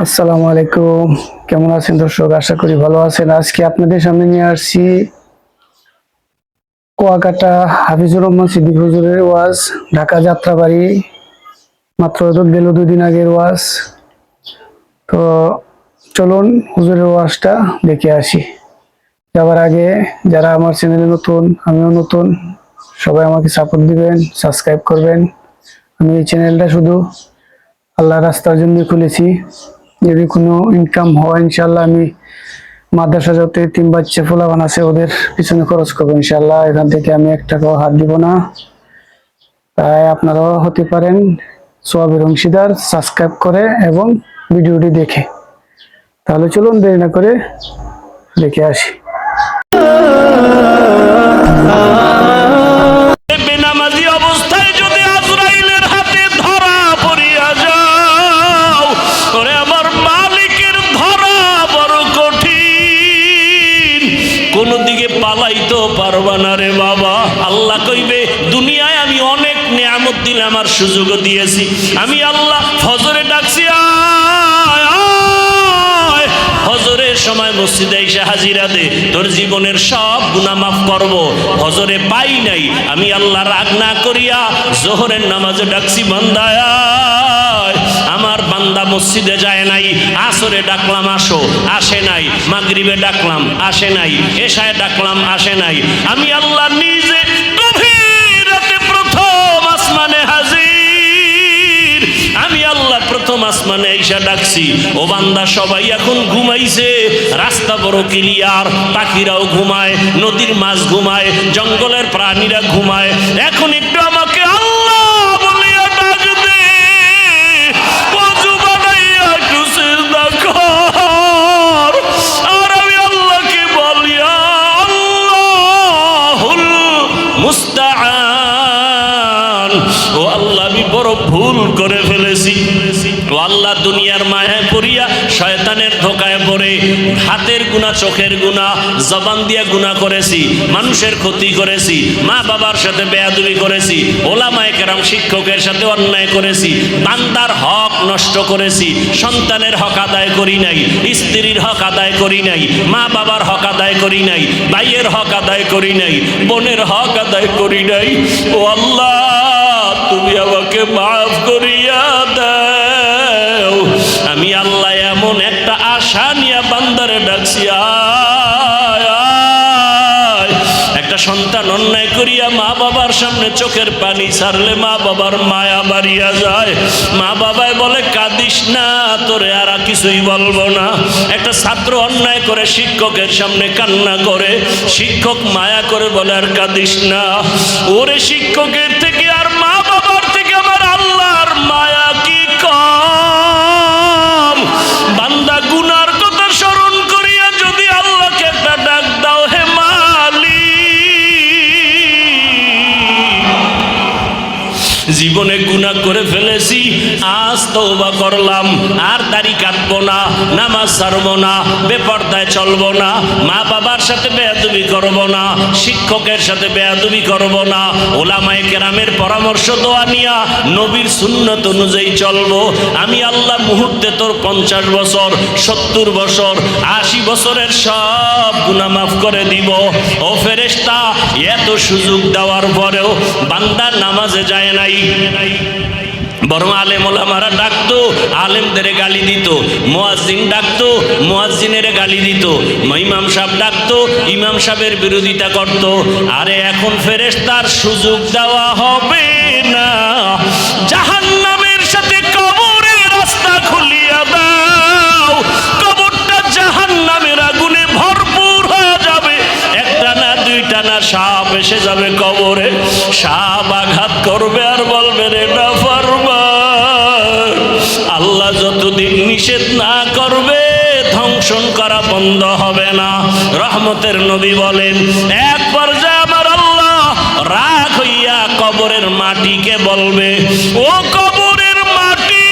আসসালামু আলাইকুম। কেমন আছেন দর্শক? আশা করি ভালো আছেন। আজকে আপনাদের সামনে নিয়ে আসছি কুয়াকাটা হাফিজুর রহমান সিদ্দিক হুজুরের ওয়াজ, ঢাকা যাত্রাবাড়ি, মাত্র গেল 2 দিন আগের ওয়াজ। তো চলুন হুজুরের ওয়াজটা দেখে আসি। যাওয়ার আগে যারা আমার চ্যানেলে নতুন, আমিও নতুন, সবাই আমাকে সাপোর্ট দিবেন, সাবস্ক্রাইব করবেন। আমি এই চ্যানেলটা শুধু আল্লাহর রাস্তার জন্য খুলেছি। যদি কোনো ইনকাম হয় ইনশাল্লাহ আমি মাদ্রাসা যত তিন বাচ্চা ফুলাবান আছে ওদের পিছনে খরচ করবো ইনশাল্লাহ। এখান থেকে আমি 1 টাকাও হাত দিব না। তাই আপনারাও হতে পারেন সওয়াবের অংশীদার, সাবস্ক্রাইব করে এবং ভিডিওটি দেখে। তাহলে চলুন দেরি না করে দেখে আসি। বেনামাজি অবস্থায় যদি আজরাইলের হাতে ধরা পড়িয়া যাও, ওরে আমার মালিকের ধরা বড় কঠিন, কোন দিকে পালাইতে পারবা না রে বাবা। আল্লাহ কইবে দুনিয়ায় আমি অনেক নিয়ামত দিলাম আর সুযোগও দিয়েছি, আমি আল্লাহ ফজরে ডাকছি আয় আয়, ফজরের সময় মসজিদে এসে হাজিরা দে, তোর জীবনের সব গুনাহ মাফ করব। ফজরে পাই নাই, আমি আল্লাহ রাগ না করিয়া জোহরের নামাজে ডাকছি বান্দায় আয়। আমার বান্দা মসজিদে যায় নাই, আসরে ডাকলাম আসো, আসে নাই, মাগরিবে ডাকলাম আসে নাই, এশায় ডাকলাম আসে নাই, আমি আল্লাহ নিজে গভীর রাতে প্রথম আসমানে হাজির, আমি আল্লাহ প্রথম আসমানে আইসা ডাকছি, ও বান্দা সবাই এখন ঘুমাইছে, রাস্তা বড় ক্লিয়ার, পাখিরাও ঘুমায়, নদীর মাছ ঘুমায়, জঙ্গলের প্রাণীরা ঘুমায়, এখন একটু আমাকে আল্লাহ বলিয়া ডাক দে, ওযু বানাইয়া একটু সিজদা কর, আর আমি আল্লাহকে বলিয়া আল্লাহুল মুস্তাআন, ও আল্লাহ আমি বড় ভুল করে ফেলেছি, ও আল্লাহ দুনিয়ার মায়ায় পড়িয়া শয়তানের ধোকায় পড়ে হাতের গুনাহ, চোখের গুনাহ, জবান দিয়া গুনাহ করেছি, মানুষের ক্ষতি করেছি, মা বাবার সাথে বেয়াদবি করেছি, ওলামায়ে কেরাম শিক্ষকের সাথে অন্যায় করেছি, বান্দার হক নষ্ট করেছি, সন্তানের হক আদায় করি নাই, স্ত্রীর হক আদায় করি নাই, মা বাবার হক আদায় করি নাই, ভাইয়ের হক আদায় করি নাই, বোনের হক আদায় করি নাই, ও আল্লাহ তুমি আমাকে মাফ করিয়া দাও। আমি আল্লাহ এমন একটা আশা নিয়ে বান্দারে ডাকছি আয় আয়। একটা সন্তান অন্যায় করিয়া মা বাবার সামনে চোখের পানি ছাড়লে মা বাবার মায়া বাড়িয়া যায়, মা বাবায় বলে কাঁদিস না, তোরে আর কিছুই বলবো না। একটা ছাত্র অন্যায় করে শিক্ষকের সামনে কান্না করে, শিক্ষক মায়া করে বলে আর কাঁদিস না। ওরে শিক্ষকের থেকে আর মা বাবার থেকে আমার আল্লাহর মায়া কি কম? বান্দা গুনার কথা স্মরণ করিয়া যদি আল্লাহকে একটা ডাক দাও, হে জীবনে গুনাহ করে ফেলেছি, আজ তওবা করলাম, আর দাড়ি কাটবো না, নামাজ ছাড়বো না, বেপরদায় চলবো না, মা বাবার সাথে বেয়াদবি করবো না, শিক্ষকের সাথে বেয়াদবি করবো না, ওলামায়ে কেরামের পরামর্শ দোয়া নিয়া নবীর সুন্নত অনুযায়ী চলবো। আমি আল্লাহ মুহূর্তে তোর 50 বছর, 70 বছর, 80 বছরের সব গুনাহ মাফ করে দিব। ও ফেরেশতা, এত সুযোগ দেওয়ার পরেও বান্দা নামাজে যায় নাই, বরং আলেম ওলামারা ডাকতো, আলেমদের গালি দিত, মুয়াজ্জিন ডাকতো, মুয়াজ্জিনের গালি দিত, ইমাম সাহেব ডাকতো, ইমাম সাহেবের বিরোধিতা করত। আরে এখন ফেরেশতার সুযোগ দেওয়া হবে না, জাহান্নামের সাথে কবরের রাস্তা খুলিয়া দাও, কবরটা জাহান্নামের আগুনে ভরপুর হয়ে যাবে, একটা না দুইটা না সাপ এসে যাবে কবরে, সাপ আঘাত করবে আর বলবে রে না পারবা। আল্লাহ যতদিন নিষেধ না করবে ধ্বংসন করা বন্ধ হবে না। রহমতের নবী বলেন, এক পর্যায়ে আমার আল্লাহ রাগ হইয়া কবরের মাটিকে বলবে, ও কবরের মাটি,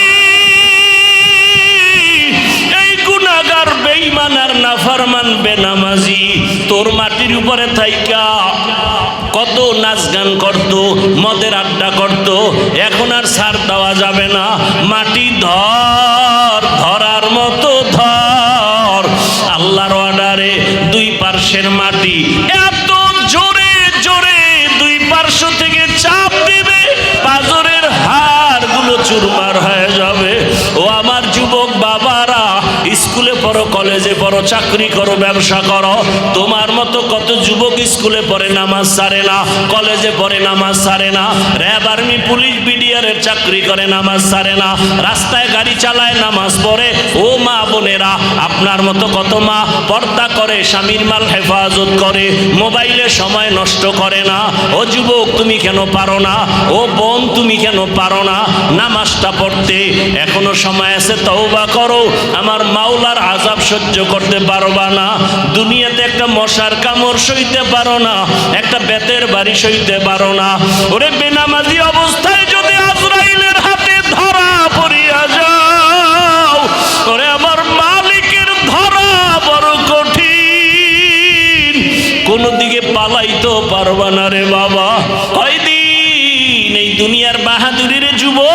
এই গুনাহগার বেঈমান আর নাফরমান বেনামাজি তোর মাটির উপরে থাইকা কত নাচ গান করত, মদের আড্ডা করত, এখন আর ছাড় দেওয়া যাবে না, মাটি ধর, ধরার মতো পার্শ্বের মাটি এত জোরে জোরে দুই পার্শ্ব থেকে চাপ দিবে, পাঁজরের হাড়গুলো চুরমার হয়ে যাবে। ও আমার যুবক বাবারা, স্কুলে পড়ো, কলেজে পড়ো, চাকরি করো, ব্যবসা করো, তোমার মতো কত যুবক স্কুলে পড়ে নামাজ ছাড়ে না, কলেজে পড়ে নামাজ ছাড়ে না, র্যাব, আর্মি, পুলিশ, বিডিআরের চাকরি করে নামাজ ছাড়ে না, রাস্তায় গাড়ি চালায় নামাজ পড়ে। ও মা বোনেরা, আপনার মতো কত মা পর্দা করে, স্বামীর মাল হেফাজত করে, মোবাইলে সময় নষ্ট করে না। ও যুবক, তুমি কেন পারো না? ও বোন, তুমি কেন পারো না নামাজটা পড়তে? এখনো সময় আছে, তওবা করো। আমার মাওলার আযাব সহ্য করতে পারবা না। দুনিয়াতে একটা মশার কামড় সইতে পারো না, একটা বেতের বাড়ি সইতে পারো না। ওরে বেনামাজি অবস্থায় যদি আজরাইলের হাতে ধরা পড়িয়া যাও, ওরে আমার মালিকের ধরা বড় কঠিন, কোনো দিকে পালাইতে পারবা না রে বাবা। কয়দিন এই দুনিয়ার বাহাদুরির যুবক,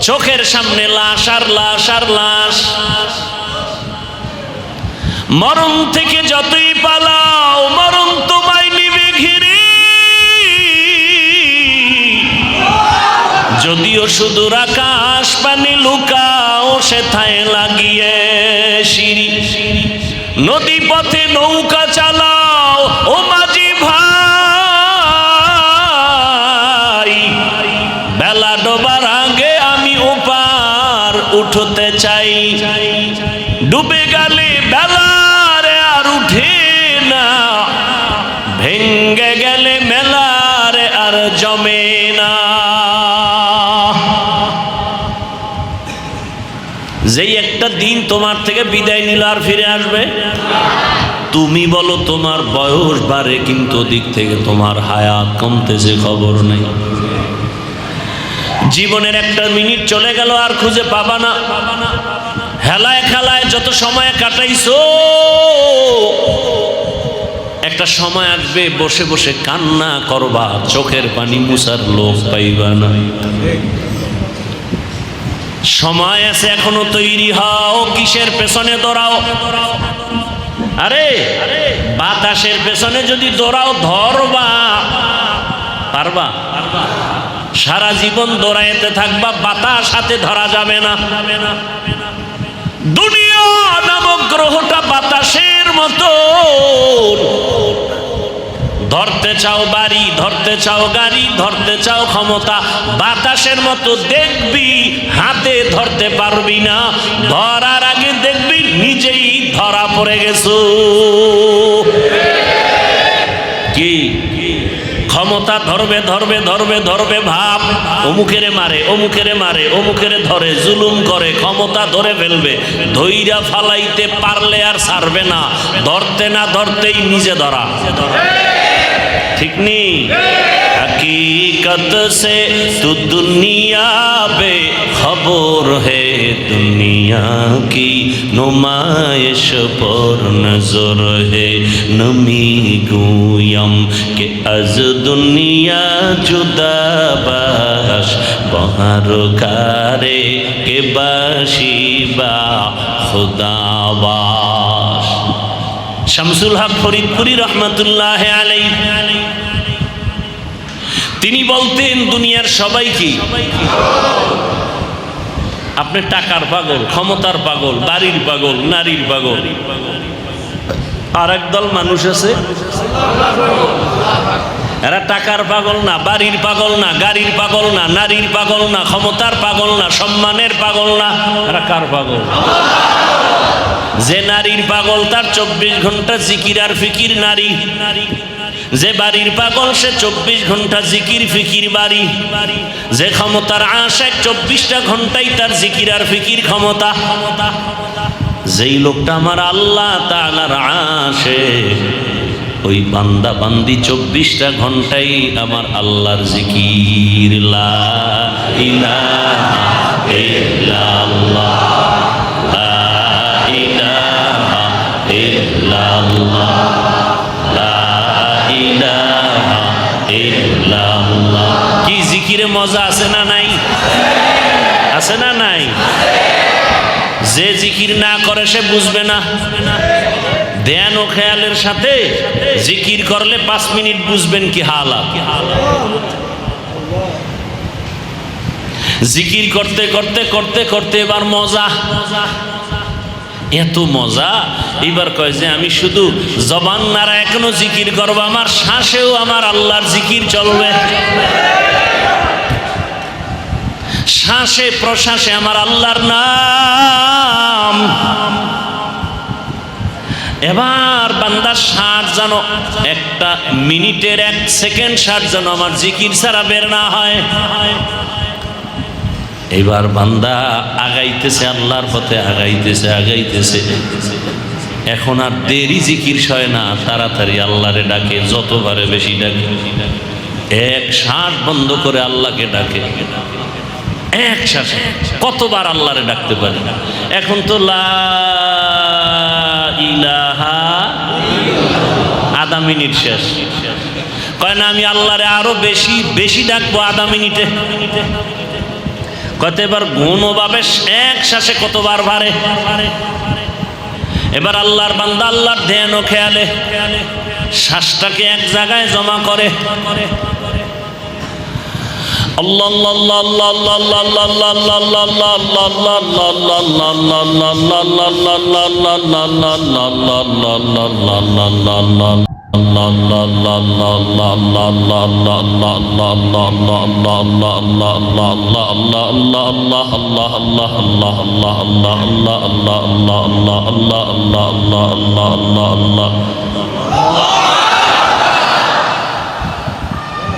চোখের সামনে লাশ আর লাশ আর লাশ। মরণ থেকে যতই পালাও, মরণ তোমায় নিবে ঘিরে। যদিও সুদূর আকাশ পানি লুকাও, সেথায় লাগিয়ে সিঁড়ি। নদী পথে নৌকা চালাও, ও মাঝি ভাই, বেলা ডোবার আগে আমি ওপার উঠতে চাই। ডুবে গেলে বেলারে আর উঠে না, ভেঙ্গে গেলে মেলারে আর জমে না। যেই একটা দিন তোমার থেকে বিদায় নিল আর ফিরে আসবে? তুমি বলো তোমার বয়স বাড়ে, কিন্তু দিক থেকে তোমার হায়াত কমতেছে, খবর নেই। জীবনের একটা মিনিট চলে গেল আর খুঁজে পাবা না। হেলায় খেলায় যত সময় কাটাইছো, একটা সময় আসবে বসে বসে কান্না করবা, চোখের পানি মুছার লোক পাইবা না। সময় আছে এখনো, তৈরি হও। কিসের পেছনে দৌড়াও? আরে বাতাসের পেছনে যদি দৌড়াও, ধরবা পারবা? সারা জীবন দৌড়াইতে থাকবা, বাতাস হাতে ধরা যাবে না। দুনিয়া নামক গ্রহটা বাতাসের মতো। ধরতে চাও বাড়ি, ধরতে চাও গাড়ি, ধরতে চাও ক্ষমতা, বাতাসের মতো দেখবি, হাতে ধরতে পারবি না। ধরার আগে দেখবি নিজেই ধরা পড়ে গেছো। কি ক্ষমতা ধরবে ধরবে ধরবে ধরবে ভাব, অমুকেরে মারে অমুকেরে মারে অমুকেরে ধরে, জুলুম করে, ক্ষমতা ধরে ফেলবে। ধইরা ফালাইতে পারলে আর ছাড়বে না, ধরতে না ধরতেই নিজে ধরা। ঠিক নেই? हकीकत से तू दुनिया बे खबर है, दुनिया की नुमाइश पर नजर है। नमी गुयम के अज दुनिया जुदा बाश, बहार कारे के बाशी बा खुदाबाश। শামসুল হক ফরিদপুরি রহমতুল্লাহ আলাইহি তিনি বলতেন, দুনিয়ার সবাই কি? আপনি টাকার পাগল, ক্ষমতার পাগল, বাড়ির পাগল, নারীর পাগল। আর একদল মানুষ আছে, এরা টাকার পাগল না, বাড়ির পাগল না, গাড়ির পাগল না, নারীর পাগল না, ক্ষমতার পাগল না, সম্মানের পাগল না। এরা কার পাগল? যে নারীর পাগল তার 24 ঘন্টা জিকির আর ফিকির নারী। যে বাড়ির পাগল সে 24 ঘন্টা জিকির ফিকির বাড়ি। যে ক্ষমতার আশায় 24টা ঘন্টাই তার জিকির আর ফিকির ক্ষমতা। যেই লোকটা আমার আল্লাহ তাআলার আশিক, ওই বান্দা বান্দি 24টা ঘন্টাই আমার আল্লাহর জিকির। লা ইলাহা ইল্লাল্লাহ, লা ইলাহা ইল্লাল্লাহ, লা ইলাহা ইল্লাল্লাহ। কি জিকিরে মজা আছে না নাই? আছে না নাই? যে জিকির না করে সে বুঝবে না। ধ্যান ও খেয়ালের সাথে জিকির করলে 5 মিনিট বুঝবেন কি হালাত। জিকির করতে করতে করতে করতে এবার মজা, এত মজা। এবার কয় যে আমি শুধু জবান নাড়া এখনো জিকির করবো, আমার শ্বাসেও আমার আল্লাহর জিকির চলবে, শ্বাসে প্রশ্বাসে আমার আল্লাহর নাম। এবার বান্দার শ্বাস যেন একটা মিনিটের 1 সেকেন্ড শ্বাস যেন আমার জিকির ছাড়া বের না হয়। এবার বান্দা আগাইতেছে, আল্লাহর পথে আগাইতেছে আগাইতেছে। এখন আর দেরি জিকির সয় না, তাড়াতাড়ি আল্লাহরে ডাকে, যতবারে বেশি ডাকে। এক শ্বাস বন্ধ করে আল্লাহকে ডাকে, এক শ্বাসে কতবার আল্লাহরে ডাকতে পারি। এখন তো লা ইলাহা আধা মিনিট শেষ, কয় না আমি আল্লাহরে আরো বেশি বেশি ডাকবো আধা মিনিটে। কত এবার গুণভাবে এক শ্বাসে কতবার বাড়ে। এবার আল্লাহর বান্দা আল্লাহর ধ্যান ও খেয়ালে শ্বাসটাকে এক জায়গায় জমা করে।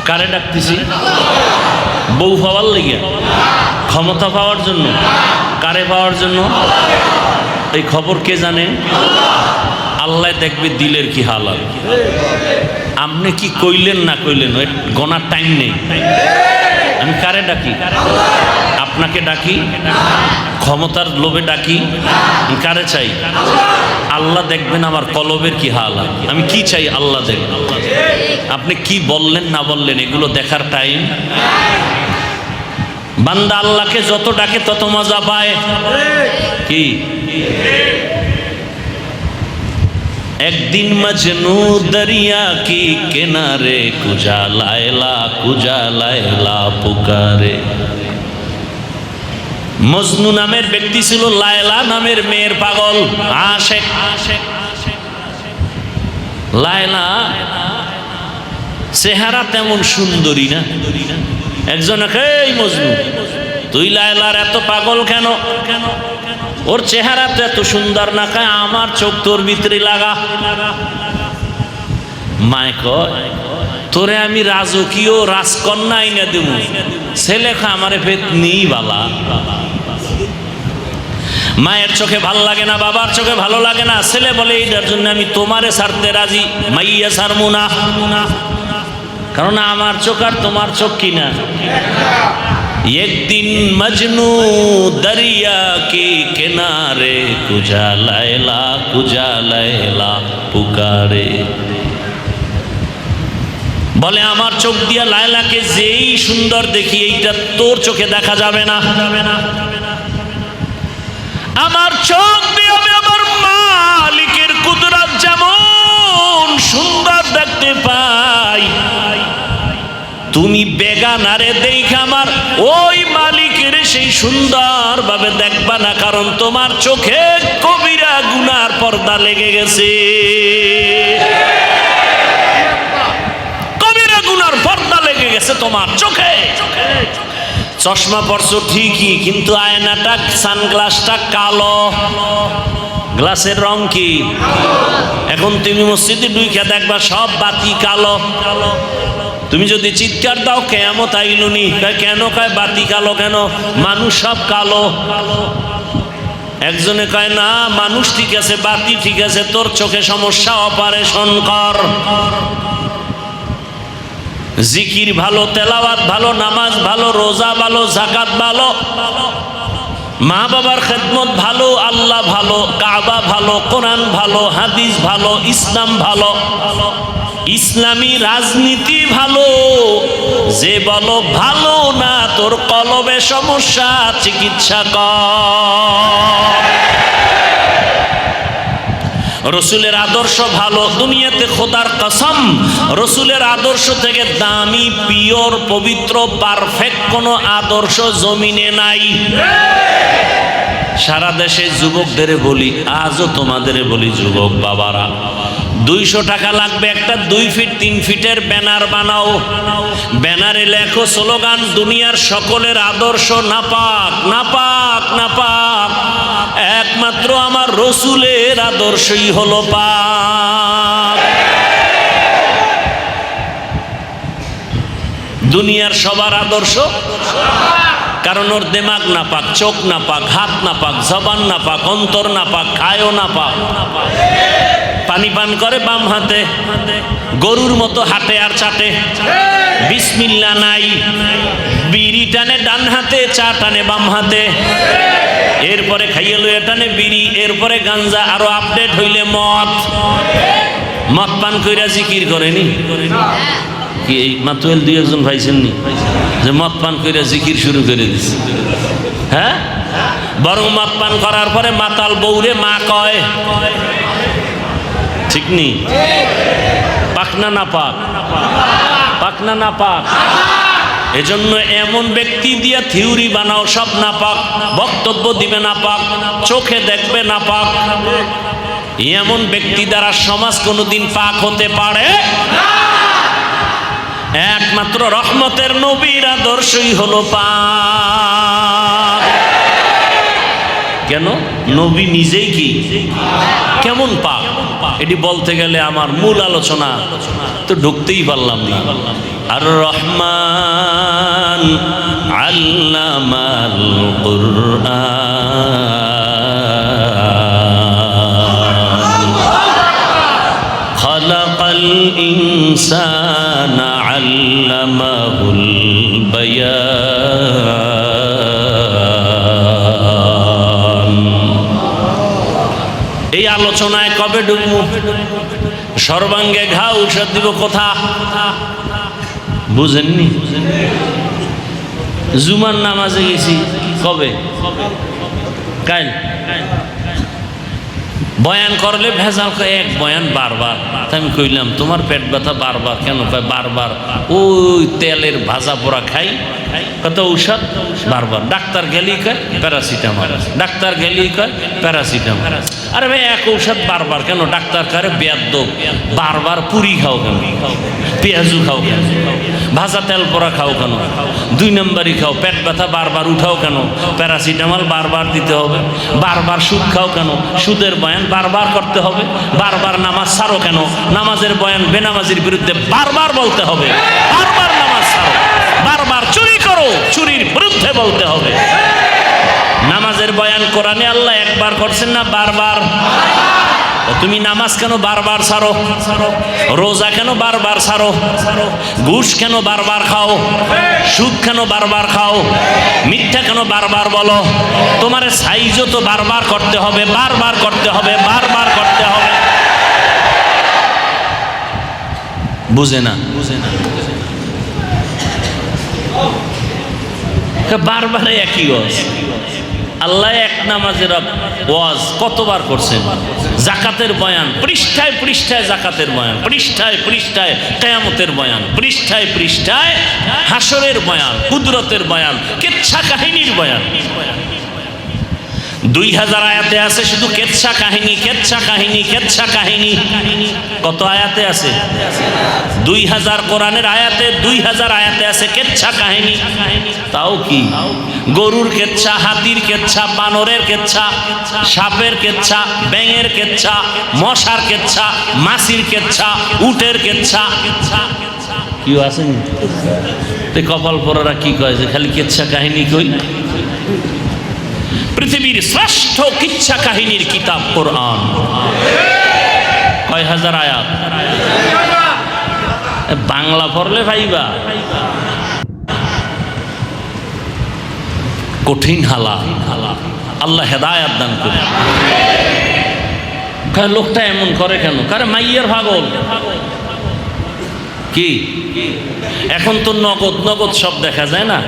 কারে ডাকতেছি? বউ পাওয়ার লেগে, ক্ষমতা পাওয়ার জন্য, কারে পাওয়ার জন্য? এই খবর কে জানে? আল্লাহ দেখবে দিলের কি হালাত। আপনি কি কইলেন না কইলেন ওই গোনার টাইম নেই। আমি কারে ডাকি? আপনাকে ডাকি? ক্ষমতার লোভে ডাকি? কারে চাই? আল্লাহ দেখবেন আমার কলবের কি হালাত, আমি কি চাই আল্লাহ দেখবেন। আপনি কি বললেন না বললেন এগুলো দেখার টাইম। বান্দা আল্লাহকে যত ডাকে তত মজা পায়। কি একদিন মজনু দরিয়া কি কিনারে কুজা লায়লা পুকারে। মজনু নামের ব্যক্তি ছিল লায়লা নামের মেয়ের পাগল, আশেক। লায়লা চেহারা তেমন সুন্দরী না। একজন এই মজনু তুই লায়লার এত পাগল কেন? ওর চেহারা তো এত সুন্দর না, কায় আমার চোখ তোর ভিতরে লাগা। মায় কয় তোরে আমি রাজকীয় রাজকন্যা আইনা দেব, ছেলে খা আমারে পেট নেই বালা। মায়ের চোখে ভালো লাগে না, বাবার চোখে ভালো লাগে না। ছেলে বলে এইটার জন্য আমি তোমারে ছাড়তে রাজি, মাইয়া ছাড়বো না। কারণ আমার চোখ আর তোমার চোখ কিনা। একদিন মজনু দরিয়া কে কিনারে কুজা লায়লা পুকারে। বলে আমার চোখ দিয়া লায়লাকে যেই সুন্দর দেখি, এইটা তোর চোখে দেখা যাবে না। আমার চোখ দিয়ে আমি আমার মালিকের কুদরত যেমন সুন্দর দেখতে পাই, তুমি বেগানারে দেখে আমার ওই মালিকের সেই সুন্দর ভাবে দেখবা না, কারণ তোমার চোখে কবিরা গুনার পর্দা লেগে গেছে। কবিরা গুনার পর্দা লেগে গেছে তোমার চোখে। চশমা পরছো ঠিকই, কিন্তু আয়নাটা সানগ্লাসটা কালো, গ্লাসের রং কি? এখন তুমি মসজিদে ঢুইকা দেখবা সব বাতি কালো। তুমি যদি চিৎকার দাও কিয়ামত আইলুনি, কেন? কয় বাতি কালো কেন? মানুষ সব কালো। একজনে কয় না মানুষ ঠিক আছে, বাতি ঠিক আছে, তোর চোখে সমস্যা, অপারেশন কর। জিকির ভালো, তেলাওয়াত ভালো, নামাজ ভালো, রোজা ভালো, যাকাত ভালো, মা বাবার খেদমত ভালো, আল্লাহ ভালো, কাবা ভালো, কোরআন ভালো, হাদিস ভালো, ইসলাম ভালো, ইসলামী রাজনীতি ভালো। যে বলো ভালো না, তোর কলবে সমস্যা, চিকিৎসা কর। রসুলের আদর্শ ভালো, দুনিয়াতে খোদার কসম রসুলের আদর্শ থেকে দামি, পিওর, পবিত্র, পারফেক্ট কোনো আদর্শ জমিনে নাই। সারা দেশে যুবকদের বলি, আজও তোমাদের বলি, যুবক বাবারা, 200 টাকা লাগবে, একটা 2 ফিট 3 ফিটের ব্যানার বানাও। ব্যানারে লেখো স্লোগান, দুনিয়ার সকলের আদর্শ নাপাক, নাপাক, নাপাক, একমাত্র আমার রসুলের আদর্শই হলো পাক। দুনিয়ার সবার আদর্শ, কারণ ওর দিমাগ নাপাক, চোখ নাপাক, হাত নাপাক, জবান নাপাক, অন্তর নাপাক, খায়ও নাপাক। পানি পান করে বাম হাতে, গরুর মতো হাঁটে আর চাটে, বিসমিল্লাহ নাই। বিড়ি টানে ডান হাতে, চা টানে বাম হাতে, এরপরে খাইয়ে লইয়া টানে বিড়ি, এরপরে গাঞ্জা, আরো আপডেট হইলে মদ। মদ পান কইরা জিকির করেনি কি? এই মাতুয়েল 2-1 ভাইছেন নি যে মদ পান কইরা জিকির শুরু করে দিছে? হ্যাঁ, বরং মদ পান করার পরে মাতাল বউরে মা কয়, ঠিক নি? পাকনা না পাক, পাকনা না পাক। এজন্য এমন ব্যক্তি দিয়ে থিওরি বানাও সব না পাক, বক্তব্য দিবে না পাক, চোখে দেখবে না পাক। এমন ব্যক্তি দ্বারা সমাজ কোনোদিন পাক হতে পারে না। একমাত্র রহমতের নবীর আদর্শই হলো পাক। কেন? নবী নিজেই কি কেমন পাক, এটি বলতে গেলে আমার মূল আলোচনা তো ঢুকতেই পারলাম না। আর রহমান আল্লামাল কুরআন খালাকাল ইনসানা আল্লামাহুল বায়ান। এই আলোচনায় কবে ঢুকবো? সর্বাঙ্গে ঘা ঔষধ দিব কোথা? বুঝেননি? জুমার নামাজে গেছি কবে? কাল। বয়ান করলে ভেজাল কয়, এক বয়ান বারবার। আমি কইলাম তোমার পেট ব্যথা বারবার কেন? কয় বারবার ওই তেলের ভাজা পোড়া খাই, কত ঔষধ বারবার। ডাক্তার গেলেই কয় প্যারাসিটামল, ডাক্তার গেলেই কয় প্যারাসিটামল। আরে ভাই এক ঔষধ বারবার কেন? ডাক্তার কারে বেয়াদব, বারবার পুরি খাও কেন? পেঁয়াজু খাও কেন? ভাজা তেল পোড়া খাও কেন? 2 নম্বরই খাও। পেট ব্যথা বারবার উঠাও কেন? প্যারাসিটামল বারবার দিতে হবে। বারবার সুদ খাও কেন? সুদের বয়ান বারবার করতে হবে। বারবার নামাজ ছাড়ো কেন? নামাজের বয়ান বেনামাজির বিরুদ্ধে বারবার বলতে হবে। বারবার নামাজ ছাড়ো। বারবার চুরি করো, চুরির বিরুদ্ধে বলতে হবে। নামাজের বয়ান কোরআনে আল্লাহ একবার করছেন না বারবার? তুমি নামাজ কেন বারবার ছাড়ো? রোজা কেন বারবার ছাড়ো? ঘুষ কেন বারবার খাও? সুদ কেন বারবার খাও? মিথ্যা কেন বারবার বলো? তোমার সাইজও তো বারবার করতে হবে, বারবার করতে হবে, বারবার করতে হবে। বুঝে না? বারবার একই ওয়াজ। আল্লাহ এক নামাজের ওয়াজ কতবার করছেন? জাকাতের বয়ান পৃষ্ঠায় পৃষ্ঠায়, জাকাতের বয়ান পৃষ্ঠায় পৃষ্ঠায়, কিয়ামতের বয়ান পৃষ্ঠায় পৃষ্ঠায়, হাসরের বয়ান, কুদরতের বয়ান, কিচ্ছা কাহিনীর বয়ান। 2000 আয়াতে আছে শুধু কেচ্ছা কাহিনী, কেচ্ছা কাহিনী, কেচ্ছা কাহিনী। কত আয়াতে আছে? 2000 কোরআনের আয়াতে, 2000 আয়াতে আছে কেচ্ছা কাহিনী। তাও কি গরুর কেচ্ছা, হাতির কেচ্ছা, বানরের কেচ্ছা, সাপের কেচ্ছা, ব্যাঙের কেচ্ছা, মশার কেচ্ছা, মাছির কেচ্ছা, উটের কেচ্ছা। কি আছে? কপাল পরারা কি কয় যে খালি কেচ্ছা কাহিনী কই? পৃথিবীর শ্রেষ্ঠ কিচ্ছা কাহিনীর কিতাব কোরআন। কয় হাজার আয়াত? বাংলা পড়লে ভাইবা কঠিন হালা। আল্লাহ হেদায়াত দান করে। লোকটা এমন করে কেন? কারে মাইয়ের পাগল কি? এখন তো নগদ নগদ সব দেখা যায় না?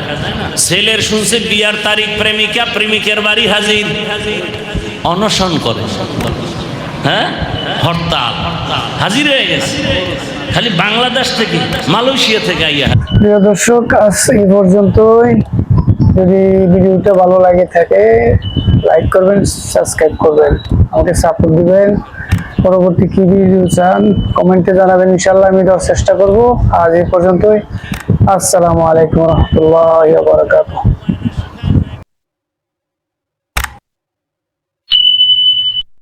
ছেলের শুনছে বিয়ার তারিখ, প্রেমিকা প্রেমিকের বাড়ি হাজির, অনশন করে। হ্যাঁ, হরতাল হাজির হয়ে গেছে, খালি বাংলাদেশ থেকে, মালয়েশিয়া থেকে আইয়া। প্রিয় দর্শক, আজ এই পর্যন্তই। যদি ভিডিওটা ভালো লাগে থাকে লাইক করবেন, সাবস্ক্রাইব করবেন, আমাকে সাপোর্ট দিবেন। পরবর্তী কি ভিডিও চান কমেন্টে জানাবেন, ইনশাল্লাহ আমি দেওয়ার চেষ্টা করব। আজ এই পর্যন্তই। আসসালামু আলাইকুম রহমতুল্লাহ বারাকাতুহু।